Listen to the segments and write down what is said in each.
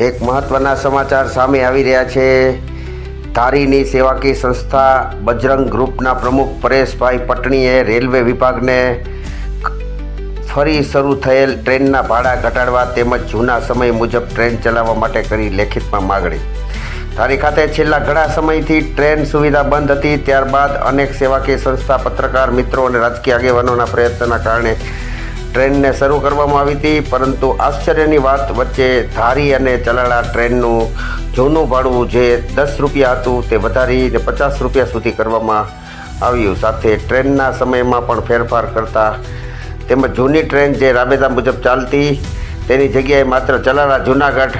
એક મહત્વના સમાચાર સામે આવી રહ્યા છે। ધારીની સેવાકીય સંસ્થા બજરંગ ગ્રુપના પ્રમુખ પરેશભાઈ પટણીએ રેલવે વિભાગને ફરી શરૂ થયેલ ટ્રેનના ભાડા ઘટાડવા તેમજ જૂના સમય મુજબ ટ્રેન ચલાવવા માટે કરી લેખિતમાં માગણી। ધારી ખાતે છેલ્લા ઘણા સમયથી ટ્રેન સુવિધા બંધ હતી। ત્યારબાદ અનેક સેવાકીય સંસ્થા, પત્રકાર મિત્રો અને રાજકીય આગેવાનોના પ્રયત્નના કારણે ટ્રેનને શરૂ કરવામાં આવી હતી, પરંતુ આશ્ચર્યની વાત વચ્ચે ધારી અને ચલાળા ટ્રેનનું જૂનું ભાડું જે 10 રૂપિયા હતું તે વધારીને 50 રૂપિયા સુધી કરવામાં આવ્યું। સાથે ટ્રેનના સમયમાં પણ ફેરફાર કરતા તેમજ જૂની ટ્રેન જે રાબેતા મુજબ ચાલતી તેની જગ્યાએ માત્ર ચલાળા જૂનાગઢ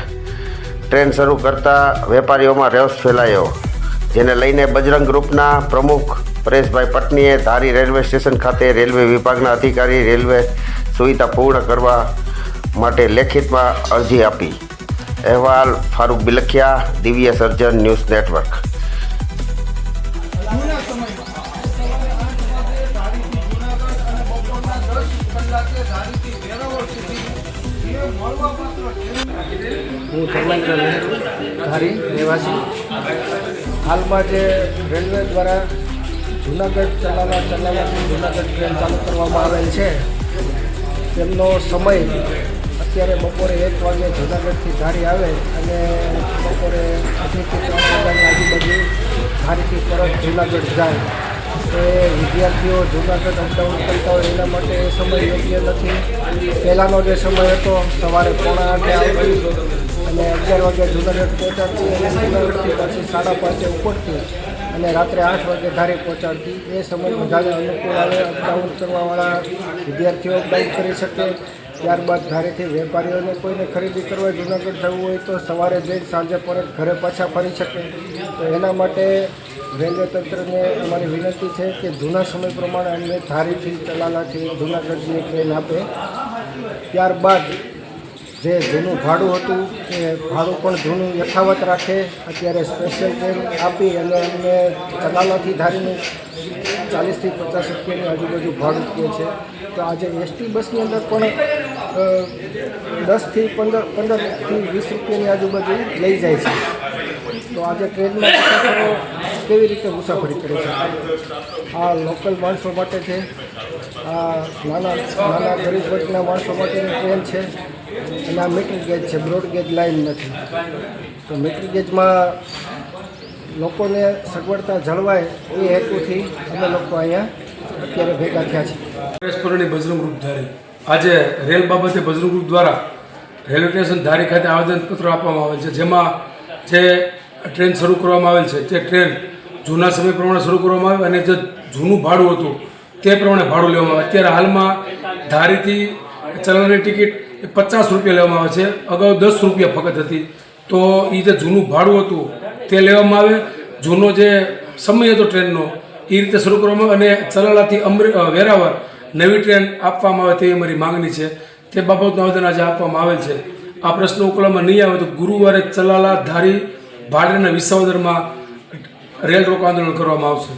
ટ્રેન શરૂ કરતા વેપારીઓમાં રોષ ફેલાયો, જેને લઈને બજરંગ ગ્રુપના પ્રમુખ પરેશભાઈ પટણીએ ધારી રેલવે સ્ટેશન ખાતે રેલવે વિભાગના અધિકારી રેલવે સુવિધા પૂર્ણ કરવા માટે લેખિતમાં અરજી આપી। અહેવાલ ફારૂક બિલખિયા, દિવ્ય સર્જન ન્યૂઝ નેટવર્ક। હું ધર્મેન્દ્ર નહેરુ, ધારી રહેવાસી। હાલમાં જે રેલવે દ્વારા જૂનાગઢ ચલાવવાથી જૂનાગઢ ટ્રેન ચાલુ કરવામાં આવેલ છે, તેમનો સમય અત્યારે બપોરે 1 વાગે જૂનાગઢથી ધારી આવે અને બપોરે 2 થી 3 વાગ્યાની આજુબાજુ ધારીથી પરત જૂનાગઢ જાય। એ વિદ્યાર્થીઓ જૂનાગઢ અપડાઉન કરતા હોય એના માટે એ સમય યોગ્ય નથી। પહેલાંનો જે સમય હતો સવારે 7:45 આવતી અને 11 વાગે જૂનાગઢ પહોંચાડતી અને જૂનાગઢથી પછી 5:30 ઉપડતી અને રાત્રે 8 વાગે ધારી પહોંચાડતી। એ સમય બધાને અનુકૂળ આવે, અપડાઉન કરવાવાળા વિદ્યાર્થીઓ અપડાઉન કરી શકે। ત્યારબાદ ધારેથી વેપારીઓને કોઈને ખરીદી કરવા જૂનાગઢ જવું હોય તો સવારે જઈ સાંજે પરત ઘરે પાછા ફરી શકે। તો એના માટે રેલવે તંત્રને અમારી વિનંતી છે કે જૂના સમય પ્રમાણે અમને ધારીથી ચલાલાથી જૂનાગઢની ટ્રેન આપે। ત્યારબાદ જે જૂનું ભાડું હતું એ ભાડું પણ જૂનું યથાવત રાખે। અત્યારે સ્પેશિયલ ટ્રેન આપી અને અમને ચલાલાથી ધારીનું 40 થી 50 રૂપિયાની આજુબાજુ ભાડું કહે છે। તો આજે એસટી બસની અંદર પણ 10 થી 15 થી 20 રૂપિયાની આજુબાજુ લઈ જાય છે। તો આજે ટ્રેનમાં મુસાફરો કેવી રીતે મુસાફરી કરે છે? આ લોકલ માણસો માટે છે, આ નાના ગરીબ વર્ગના માણસો માટેની ટ્રેન છે અને આ મીટર ગેજ છે, બ્રોડ ગેજ લાઇન નથી। તો મીટર ગેજમાં લોકોને સગવડતા જળવાય એ હેતુથી અમે લોકો અહીંયા અત્યારે ભેગા થયા છીએ। પરેશપુરની બજરંગ ગ્રુપ ધારી આજે રેલ બાબતે બજરંગ ગ્રુપ દ્વારા રેલવે સ્ટેશન ધારી ખાતે આવેદનપત્ર આપવામાં આવેલ છે, જેમાં જે ટ્રેન શરૂ કરવામાં આવેલ છે તે ટ્રેન જૂના સમય પ્રમાણે શરૂ કરવામાં આવે અને જે જૂનું ભાડું હતું તે પ્રમાણે ભાડું લેવામાં આવે। અત્યારે હાલમાં ધારીથી ચલાવવાની ટિકિટ 50 રૂપિયા લેવામાં આવે છે, અગાઉ 10 રૂપિયા ફક્ત હતી। તો એ જે જૂનું ભાડું હતું તે લેવામાં આવે, જૂનો જે સમય હતો ટ્રેનનો એ રીતે શરૂ કરવામાં આવે અને ચલાલાથી વેરાવળ નવી ટ્રેન આપવામાં આવે તેવી અમારી માંગણી છે। તે બાબતનું આવેદન આજે આપવામાં આવેલ છે। આ પ્રશ્ન ઉકેલવામાં નહીં આવે તો ગુરુવારે ચલાલા ધારી ભાડેના વિસાવદરમાં રેલ રોકો આંદોલન કરવામાં આવશે।